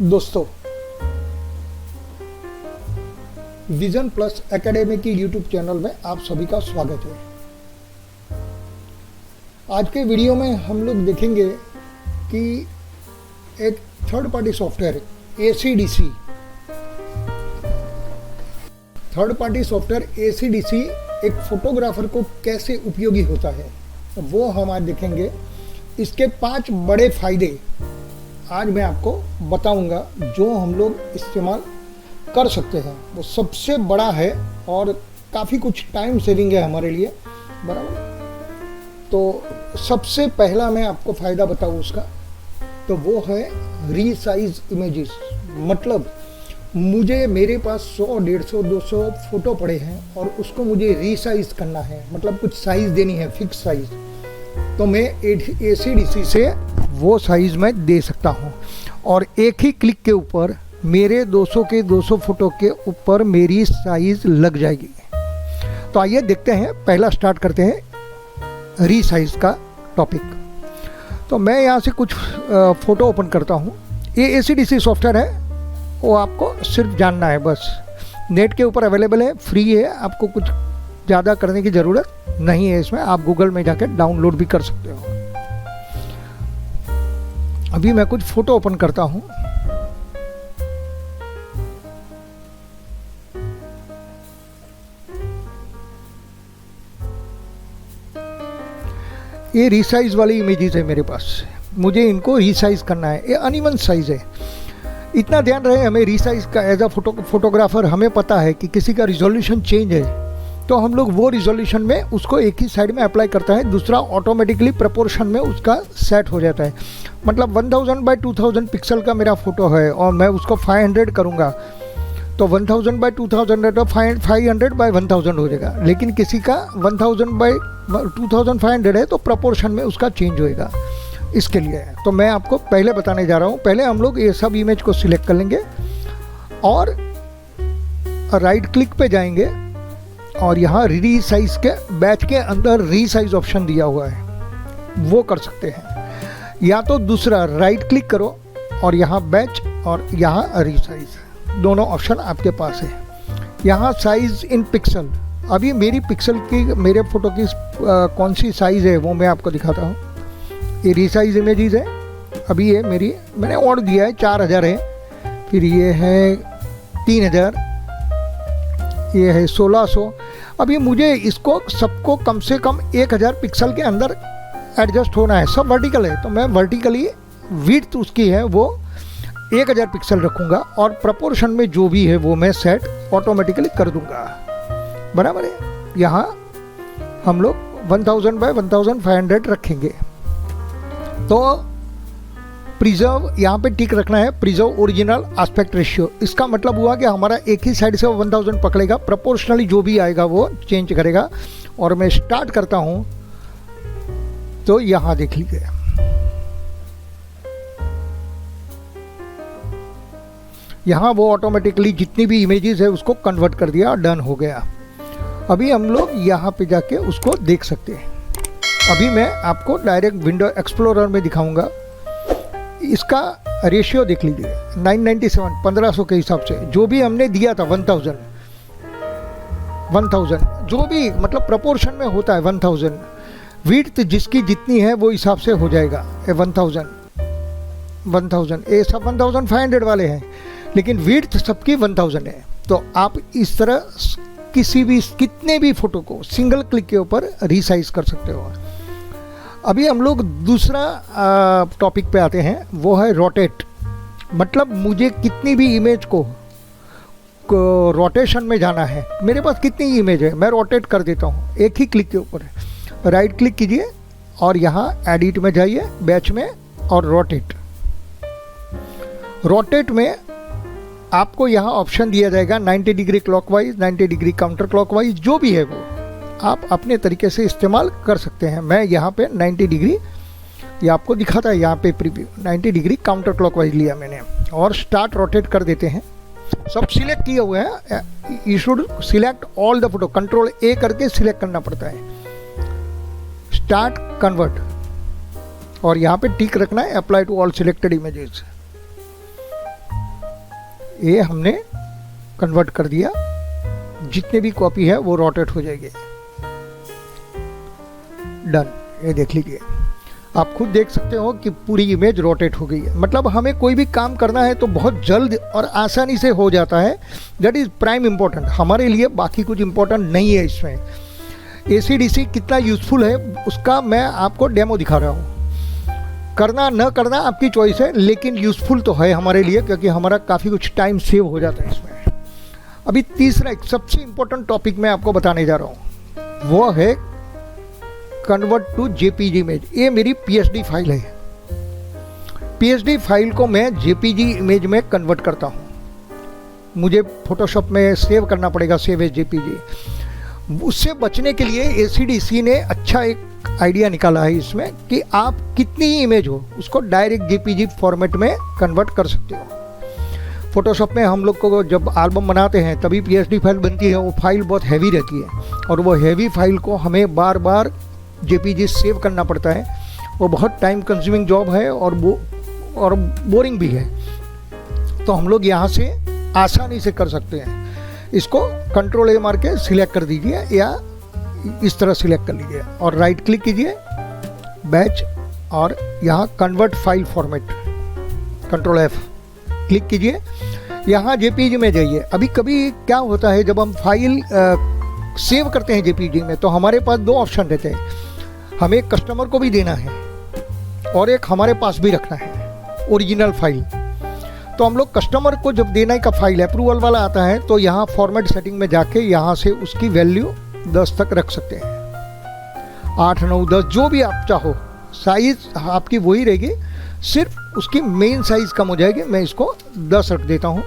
दोस्तों, vision plus academy की YouTube channel में आप सभी का स्वागत है। आज के वीडियो में हम लोग देखेंगे कि एक थर्ड पार्टी सॉफ्टवेयर ACDC एक फोटोग्राफर को कैसे उपयोगी होता है, वो हम आज देखेंगे। इसके 5 बड़े फायदे आज मैं आपको बताऊंगा जो हम लोग इस्तेमाल कर सकते हैं। वो सबसे बड़ा है और काफ़ी कुछ टाइम सेविंग है हमारे लिए, बराबर। तो सबसे पहला मैं आपको फ़ायदा बताऊं उसका, तो वो है रीसाइज इमेजेस। मतलब मेरे पास 100, 150, 200 फोटो पड़े हैं और उसको मुझे रीसाइज करना है, मतलब कुछ साइज़ देनी है, फिक्स साइज़। तो मैं ACDC से वो साइज़ में दे सकता हूँ और एक ही क्लिक के ऊपर मेरे 200 के 200 फोटो के ऊपर मेरी साइज़ लग जाएगी। तो आइए देखते हैं, पहला स्टार्ट करते हैं रीसाइज का टॉपिक। तो मैं यहाँ से कुछ फ़ोटो ओपन करता हूँ। ये ACDC सॉफ्टवेयर है, वो आपको सिर्फ जानना है बस। नेट के ऊपर अवेलेबल है, फ्री है, आपको कुछ ज़्यादा करने की ज़रूरत नहीं है इसमें। आप गूगल में जाकर डाउनलोड भी कर सकते हो। अभी मैं कुछ फ़ोटो ओपन करता हूँ। ये रीसाइज वाली इमेजेस है मेरे पास, मुझे इनको रीसाइज करना है। ये अनइवन साइज़ है। इतना ध्यान रहे, हमें रीसाइज का एज अ फोटोग्राफर हमें पता है कि किसी का रिजोल्यूशन चेंज है तो हम लोग वो रिजोल्यूशन में उसको एक ही साइड में अप्लाई करता है, दूसरा ऑटोमेटिकली प्रपोर्शन में उसका सेट हो जाता है। मतलब 1000 बाई 2000 पिक्सल का मेरा फोटो है और मैं उसको 500 करूँगा तो 1000 बाई 2000 है तो 500 बाई 1000 हो जाएगा। लेकिन किसी का 1000 बाई 2500 है तो प्रपोर्शन में उसका चेंज होएगा। इसके लिए है तो मैं आपको पहले बताने जा रहा हूँ। पहले हम लोग ये सब इमेज को सिलेक्ट कर लेंगे और राइट क्लिक पे जाएंगे और यहाँ रीसाइज के बैच के अंदर रीसाइज ऑप्शन दिया हुआ है, वो कर सकते हैं। या तो दूसरा राइट क्लिक करो और यहाँ बैच और यहाँ रीसाइज, दोनों ऑप्शन आपके पास है। यहाँ साइज इन पिक्सल, अभी मेरी पिक्सल की, मेरे फोटो की कौन सी साइज़ है वो मैं आपको दिखाता हूँ। ये रीसाइज इमेजेस है। अभी ये मेरी मैंने और दिया है 4000 है, फिर ये है 3000, ये है 1600। अभी मुझे इसको सबको कम से कम 1000 पिक्सल के अंदर एडजस्ट होना है। सब वर्टिकल है तो मैं वर्टिकली विड्थ उसकी है वो 1000 पिक्सल रखूँगा और प्रपोर्शन में जो भी है वो मैं सेट ऑटोमेटिकली कर दूँगा, बराबर है। यहाँ हम लोग 1000 बाई 1500 रखेंगे। तो प्रिजर्व यहाँ पे टिक रखना है, प्रिजर्व ओरिजिनल एस्पेक्ट रेशियो। इसका मतलब हुआ कि हमारा एक ही साइड से 1000 पकड़ेगा, प्रोपोर्शनली जो भी आएगा वो चेंज करेगा। और मैं स्टार्ट करता हूँ तो यहाँ देख लीजिए, यहाँ वो ऑटोमेटिकली जितनी भी इमेजेस है उसको कन्वर्ट कर दिया, डन हो गया। अभी हम लोग यहाँ पे जाके उसको देख सकते हैं। अभी मैं आपको डायरेक्ट विंडो एक्सप्लोरर में दिखाऊंगा। इसका रेशियो देख लीजिए, 997, 1500 के हिसाब से जो भी हमने दिया था 1000 जो भी मतलब प्रपोर्शन में होता है 1000। विड्थ जिसकी जितनी है वो हिसाब से हो जाएगा। 1000 ये सब 1500 वाले हैं, लेकिन विड्थ सबकी 1000 है। तो आप इस तरह कितने भी फोटो को सिंगल क्लिक के ऊपर रीसाइज कर सकते हो। अभी हम लोग दूसरा टॉपिक पे आते हैं, वो है रोटेट। मतलब मुझे कितनी भी इमेज को रोटेशन में जाना है, मेरे पास कितनी इमेज है मैं रोटेट कर देता हूँ एक ही क्लिक के ऊपर। राइट क्लिक कीजिए और यहाँ एडिट में जाइए, बैच में, और रोटेट में आपको यहाँ ऑप्शन दिया जाएगा 90 degree clockwise, 90 degree counter clockwise, जो भी है वो आप अपने तरीके से इस्तेमाल कर सकते हैं। मैं यहाँ पे 90 डिग्री, ये आपको दिखाता है यहाँ पे प्रीव्यू, 90 डिग्री काउंटर क्लॉकवाइज लिया मैंने और स्टार्ट रोटेट कर देते हैं। सब सिलेक्ट किए हुए हैं। You should select all the photo, control A करके सिलेक्ट करना पड़ता है। स्टार्ट कन्वर्ट और यहाँ पे टिक रखना है, apply to all selected images. ये हमने कन्वर्ट कर दिया, जितने भी कॉपी है वो रोटेट हो जाएगी। डन, ये देख लीजिए, आप खुद देख सकते हो कि पूरी इमेज रोटेट हो गई है। मतलब हमें कोई भी काम करना है तो बहुत जल्द और आसानी से हो जाता है। दैट इज़ प्राइम इम्पोर्टेंट हमारे लिए, बाकी कुछ इम्पोर्टेंट नहीं है इसमें। ACDC कितना यूज़फुल है उसका मैं आपको डेमो दिखा रहा हूँ। करना न करना आपकी चॉइस है, लेकिन यूज़फुल तो है हमारे लिए, क्योंकि हमारा काफ़ी कुछ टाइम सेव हो जाता है इसमें। अभी तीसरा एक सबसे इम्पोर्टेंट टॉपिक मैं आपको बताने जा रहा हूँ, वो है कन्वर्ट टू JPG इमेज। ये मेरी PSD फाइल है। PSD फाइल को मैं JPG इमेज में कन्वर्ट करता हूँ। मुझे फोटोशॉप में सेव करना पड़ेगा, सेव एज JPG। उससे बचने के लिए ACDC ने अच्छा एक आइडिया निकाला है इसमें कि आप कितनी ही इमेज हो उसको डायरेक्ट JPG फॉर्मेट में कन्वर्ट कर सकते हो। फोटोशॉप में हम लोग को जब एल्बम बनाते हैं तभी PSD फाइल बनती है। वो फाइल बहुत हैवी रहती है और वो हैवी फाइल को हमें बार बार JPG सेव करना पड़ता है। वो बहुत टाइम कंज्यूमिंग जॉब है और बोरिंग भी है। तो हम लोग यहाँ से आसानी से कर सकते हैं। इसको Ctrl A मार के सिलेक्ट कर दीजिए या इस तरह सिलेक्ट कर लीजिए और राइट क्लिक कीजिए, बैच, और यहाँ convert file format Ctrl F click कीजिए। यहाँ JPG में जाइए। अभी कभी क्या होता है, जब हम फाइल सेव करते हैं JPG में तो हमारे पास दो ऑप्शन रहते हैं। हमें कस्टमर को भी देना है और एक हमारे पास भी रखना है ओरिजिनल फाइल। तो हम लोग कस्टमर को जब देने का फाइल अप्रूवल वाला आता है तो यहाँ फॉर्मेट सेटिंग में जाके यहाँ से उसकी वैल्यू 10 तक रख सकते हैं। 8, 9, 10 जो भी आप चाहो, साइज आपकी वही रहेगी, सिर्फ उसकी मेन साइज कम हो जाएगी। मैं इसको 10 रख देता हूँ।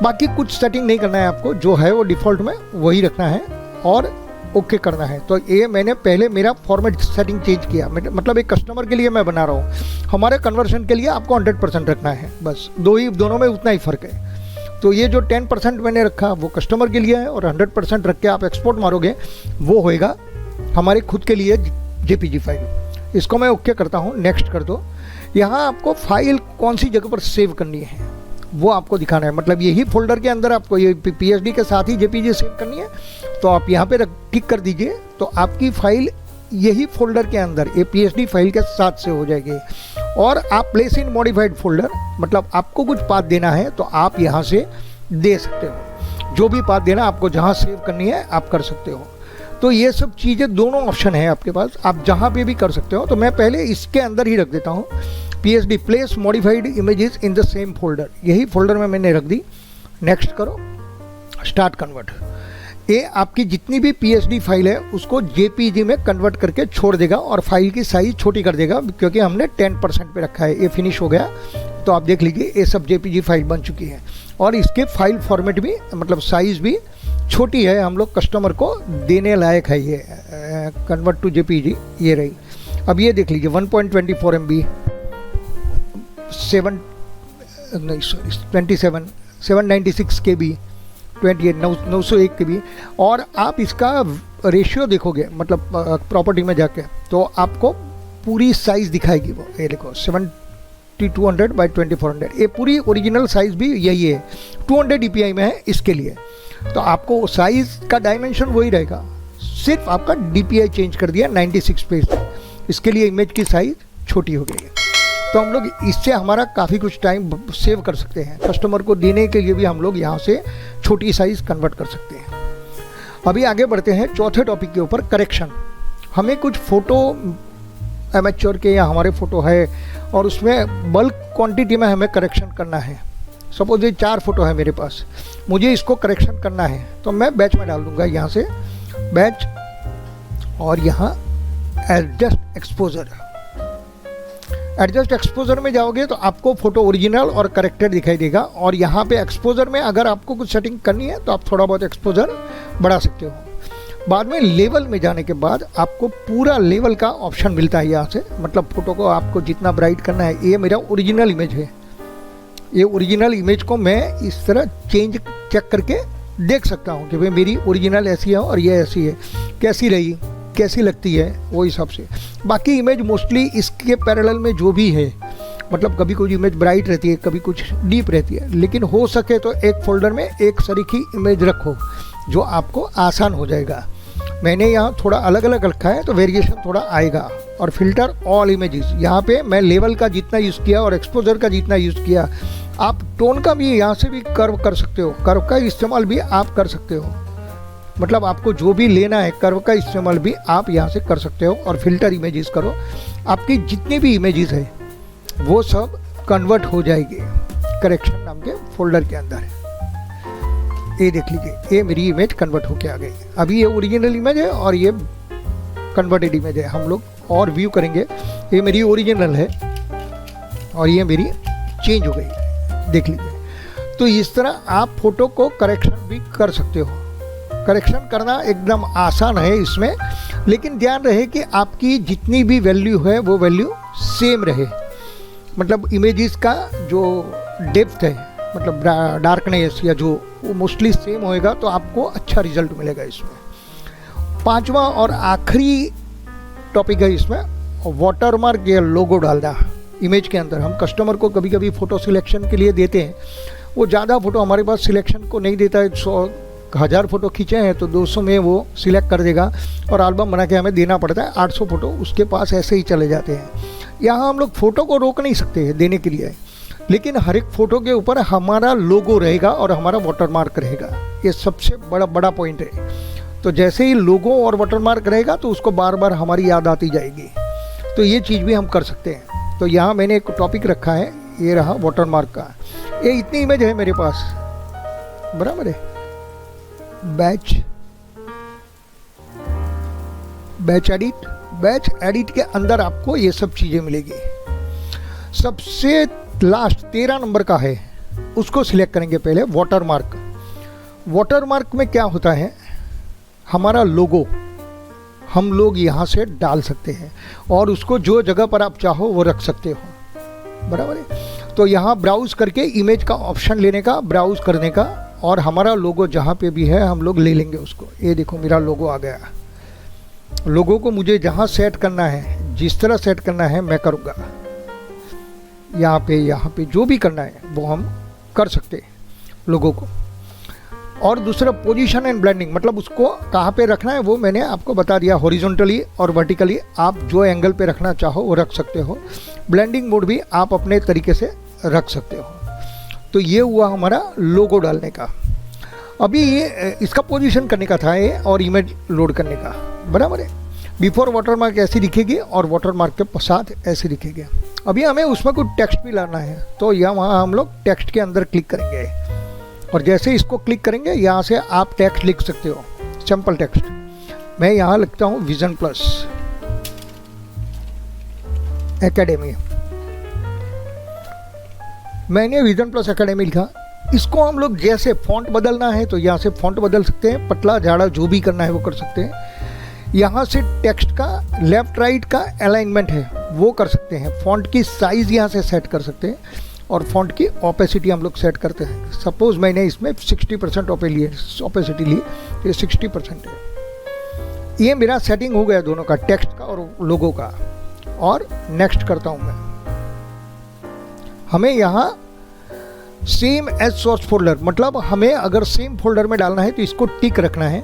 बाकी कुछ सेटिंग नहीं करना है आपको, जो है वो डिफ़ॉल्ट में वही रखना है और ओके करना है। तो ये मैंने पहले मेरा फॉर्मेट सेटिंग चेंज किया। मतलब एक कस्टमर के लिए मैं बना रहा हूँ, हमारे कन्वर्शन के लिए आपको 100% रखना है। बस दोनों में उतना ही फ़र्क है। तो ये जो 10% मैंने रखा वो कस्टमर के लिए है और 100% रख के आप एक्सपोर्ट मारोगे वो होएगा हमारे खुद के लिए JPG फाइल। इसको मैं ओके करता हूँ, नेक्स्ट कर दो। यहाँ आपको फाइल कौन सी जगह पर सेव करनी है वो आपको दिखाना है। मतलब यही फोल्डर के अंदर आपको ये PSD के साथ ही JPG सेव करनी है। तो आप यहाँ पे क्लिक कर दीजिए तो आपकी फाइल यही फोल्डर के अंदर ये PSD फाइल के साथ से हो जाएगी। और आप प्लेस इन मॉडिफाइड फोल्डर, मतलब आपको कुछ पाथ देना है तो आप यहाँ से दे सकते हो। जो भी पाथ देना आपको, जहाँ सेव करनी है आप कर सकते हो। तो ये सब चीज़ें दोनों ऑप्शन है आपके पास, आप जहाँ पे भी कर सकते हो। तो मैं पहले इसके अंदर ही रख देता हूँ PSD place modified images in the same folder. यही फोल्डर में मैंने रख दी। नेक्स्ट करो, स्टार्ट कन्वर्ट। ये आपकी जितनी भी PSD फाइल है उसको JPG में कन्वर्ट करके छोड़ देगा और फाइल की साइज़ छोटी कर देगा, क्योंकि हमने 10% पे रखा है। ये फिनिश हो गया। तो आप देख लीजिए ये सब JPG फाइल बन चुकी है और इसके फाइल फॉर्मेट भी, मतलब साइज़ भी छोटी है। हम लोग कस्टमर को देने लायक है। ये कन्वर्ट टू JPG ये रही। अब ये देख लीजिए 1.24 MB 796 KB 901 KB। और आप इसका रेशियो देखोगे, मतलब प्रॉपर्टी में जाके, तो आपको पूरी साइज़ दिखाएगी वो। ये देखो 7200 बाई 2400। ये पूरी ओरिजिनल साइज़ भी यही है, 200 DPI में है इसके लिए। तो आपको साइज़ का डायमेंशन वही रहेगा, सिर्फ आपका DPI चेंज कर दिया 96 पे। इसके लिए इमेज की साइज़ छोटी हो गई है। तो हम लोग इससे हमारा काफ़ी कुछ टाइम सेव कर सकते हैं। कस्टमर को देने के लिए भी हम लोग यहाँ से छोटी साइज़ कन्वर्ट कर सकते हैं। अभी आगे बढ़ते हैं चौथे टॉपिक के ऊपर, करेक्शन। हमें कुछ फ़ोटो एमेच्योर के या हमारे फ़ोटो है और उसमें बल्क क्वांटिटी में हमें करेक्शन करना है। सपोज ये 4 फ़ोटो है मेरे पास, मुझे इसको करेक्शन करना है तो मैं बैच में डाल दूँगा। यहाँ से बैच और यहाँ एडजस्ट एक्सपोजर। एडजस्ट एक्सपोजर में जाओगे तो आपको फ़ोटो ओरिजिनल और करेक्टेड दिखाई देगा। और यहाँ पे एक्सपोजर में अगर आपको कुछ सेटिंग करनी है तो आप थोड़ा बहुत एक्सपोजर बढ़ा सकते हो। बाद में लेवल में जाने के बाद आपको पूरा लेवल का ऑप्शन मिलता है यहाँ से। मतलब फ़ोटो को आपको जितना ब्राइट करना है। ये मेरा ओरिजिनल इमेज है। ये ओरिजिनल इमेज को मैं इस तरह चेक करके देख सकता हूँ कि भाई मेरी ओरिजिनल ऐसी है और ये ऐसी है, कैसी रही, कैसी लगती है, वो हिसाब से। बाकी इमेज मोस्टली इसके पैरेलल में जो भी है मतलब कभी कुछ इमेज ब्राइट रहती है, कभी कुछ डीप रहती है, लेकिन हो सके तो एक फोल्डर में एक सरीखी इमेज रखो जो आपको आसान हो जाएगा। मैंने यहाँ थोड़ा अलग अलग रखा है तो वेरिएशन थोड़ा आएगा। और फिल्टर ऑल इमेजेस, यहाँ पे मैं लेवल का जितना यूज़ किया और एक्सपोजर का जितना यूज़ किया, आप टोन का भी यहाँ से भी कर्व कर सकते हो, कर्व का इस्तेमाल भी आप कर सकते हो। मतलब आपको जो भी लेना है कर्व का इस्तेमाल भी आप यहाँ से कर सकते हो। और फिल्टर इमेजेस करो, आपकी जितनी भी इमेजेस है वो सब कन्वर्ट हो जाएगी करेक्शन नाम के फोल्डर के अंदर। ये देख लीजिए, ये मेरी इमेज कन्वर्ट होके आ गई। अभी ये ओरिजिनल इमेज है और ये कन्वर्टेड इमेज है। हम लोग और व्यू करेंगे, ये मेरी ओरिजिनल है और ये मेरी चेंज हो गई, देख लीजिए। तो इस तरह आप फोटो को करेक्शन भी कर सकते हो। करेक्शन करना एकदम आसान है इसमें, लेकिन ध्यान रहे कि आपकी जितनी भी वैल्यू है वो वैल्यू सेम रहे। मतलब इमेजेस का जो डेप्थ है, मतलब डार्कनेस या जो, वो मोस्टली सेम होएगा तो आपको अच्छा रिजल्ट मिलेगा इसमें। पांचवा और आखिरी टॉपिक है इसमें, वाटरमार्क या लोगो डालना इमेज के अंदर। हम कस्टमर को कभी कभी फ़ोटो सिलेक्शन के लिए देते हैं, वो ज़्यादा फ़ोटो हमारे पास सिलेक्शन को नहीं देता है। 100,000 फ़ोटो खींचे हैं तो 200 में वो सिलेक्ट कर देगा और एल्बम बना के हमें देना पड़ता है। 800 फ़ोटो उसके पास ऐसे ही चले जाते हैं। यहाँ हम लोग फ़ोटो को रोक नहीं सकते हैं देने के लिए, लेकिन हर एक फ़ोटो के ऊपर हमारा लोगो रहेगा और हमारा वाटरमार्क रहेगा। ये सबसे बड़ा पॉइंट है। तो जैसे ही लोगो और वाटरमार्क रहेगा तो उसको बार बार हमारी याद आती जाएगी। तो ये चीज़ भी हम कर सकते हैं। तो यहाँ मैंने एक टॉपिक रखा है, ये रहा वाटरमार्क का। ये इतनी इमेज है मेरे पास, बराबर है। बैच एडिट के अंदर आपको ये सब चीज़ें मिलेगी। सबसे लास्ट 13 नंबर का है, उसको सिलेक्ट करेंगे पहले, वाटरमार्क। वाटरमार्क में क्या होता है, हमारा लोगो हम लोग यहाँ से डाल सकते हैं और उसको जो जगह पर आप चाहो वो रख सकते हो, बराबर है। तो यहाँ ब्राउज़ करके इमेज का ऑप्शन लेने का, ब्राउज़ करने का, और हमारा लोगो जहाँ पे भी है हम लोग ले लेंगे उसको। ये देखो मेरा लोगो आ गया। लोगो को मुझे जहाँ सेट करना है, जिस तरह सेट करना है मैं करूँगा। यहाँ पे जो भी करना है वो हम कर सकते हैं लोगो को। और दूसरा पोजीशन एंड ब्लेंडिंग, मतलब उसको कहाँ पे रखना है वो मैंने आपको बता दिया। हॉरिजॉन्टली और वर्टिकली आप जो एंगल पे रखना चाहो वो रख सकते हो। ब्लेंडिंग मोड भी आप अपने तरीके से रख सकते हो। तो ये हुआ हमारा लोगो डालने का। अभी ये इसका पोजीशन करने का था ये, और इमेज लोड करने का, बराबर है। बिफोर वाटरमार्क ऐसी दिखेगी और वाटरमार्क के साथ ऐसी दिखेगी। अभी हमें उसमें कोई टेक्स्ट भी लाना है, तो यहाँ वहाँ हम लोग टेक्स्ट के अंदर क्लिक करेंगे और जैसे इसको क्लिक करेंगे यहाँ से आप टेक्स्ट लिख सकते हो, सिंपल टेक्स्ट। मैं यहाँ लिखता हूँ विजन प्लस एकेडमी। मैंने विजन प्लस एकेडमी लिखा। इसको हम लोग जैसे फॉन्ट बदलना है तो यहाँ से फॉन्ट बदल सकते हैं, पतला झाड़ा जो भी करना है वो कर सकते हैं। यहाँ से टेक्स्ट का लेफ्ट राइट का अलाइनमेंट है वो कर सकते हैं। फॉन्ट की साइज़ यहाँ से सेट कर सकते हैं और फॉन्ट की ओपेसिटी हम लोग सेट करते हैं। सपोज़ मैंने इसमें 60% ओपेसिटी ली, ये 60% है। ये मेरा सेटिंग हो गया दोनों का, टेक्स्ट का और लोगो का। और नेक्स्ट करता हूँ मैं। हमें यहाँ सेम एज सोर्स फोल्डर, मतलब हमें अगर सेम फोल्डर में डालना है तो इसको टिक रखना है।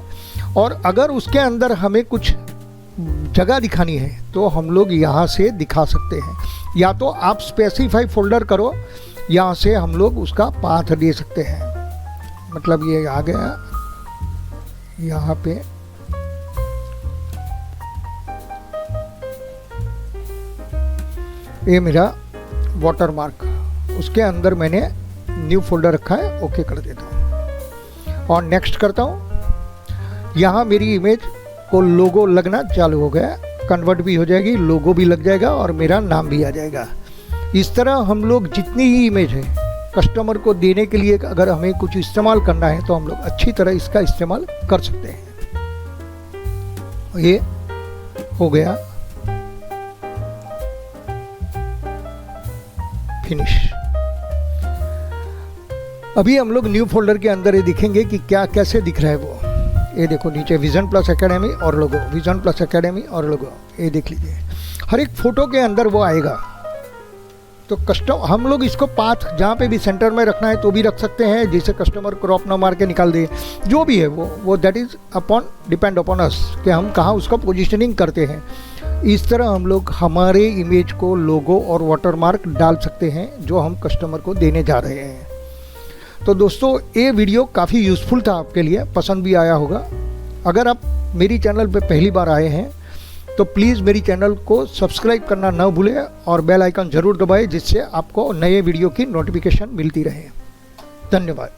और अगर उसके अंदर हमें कुछ जगह दिखानी है तो हम लोग यहाँ से दिखा सकते हैं। या तो आप स्पेसिफाई फोल्डर करो, यहाँ से हम लोग उसका पाथ दे सकते हैं। मतलब ये आ गया यहाँ पे, ये मेरा वाटरमार्क, उसके अंदर मैंने न्यू फोल्डर रखा है, ओके कर देता हूँ और नेक्स्ट करता हूँ। यहाँ मेरी इमेज को लोगो लगना चालू हो गया, कन्वर्ट भी हो जाएगी, लोगो भी लग जाएगा और मेरा नाम भी आ जाएगा। इस तरह हम लोग जितनी ही इमेज है कस्टमर को देने के लिए अगर हमें कुछ इस्तेमाल करना है तो हम लोग अच्छी तरह इसका इस्तेमाल कर सकते हैं। ये हो गया फिनिश। अभी हम लोग न्यू फोल्डर के अंदर ये दिखेंगे कि क्या कैसे दिख रहा है वो। ये देखो नीचे विजन प्लस एकेडमी और लोगो, विजन प्लस एकेडमी और लोगो, ये देख लीजिए। हर एक फोटो के अंदर वो आएगा, तो कस्टम हम लोग इसको पाथ जहाँ पे भी सेंटर में रखना है तो भी रख सकते हैं, जिससे कस्टमर क्रॉप ना मार के निकाल दे। जो भी है वो that is depend upon us कि हम कहाँ उसका पोजिशनिंग करते हैं। इस तरह हम लोग हमारे इमेज को लोगो और वाटरमार्क डाल सकते हैं जो हम कस्टमर को देने जा रहे हैं। तो दोस्तों ये वीडियो काफ़ी यूज़फुल था आपके लिए, पसंद भी आया होगा। अगर आप मेरी चैनल पे पहली बार आए हैं तो प्लीज़ मेरी चैनल को सब्सक्राइब करना ना भूलें और बेल आइकन ज़रूर दबाएं, जिससे आपको नए वीडियो की नोटिफिकेशन मिलती रहे। धन्यवाद।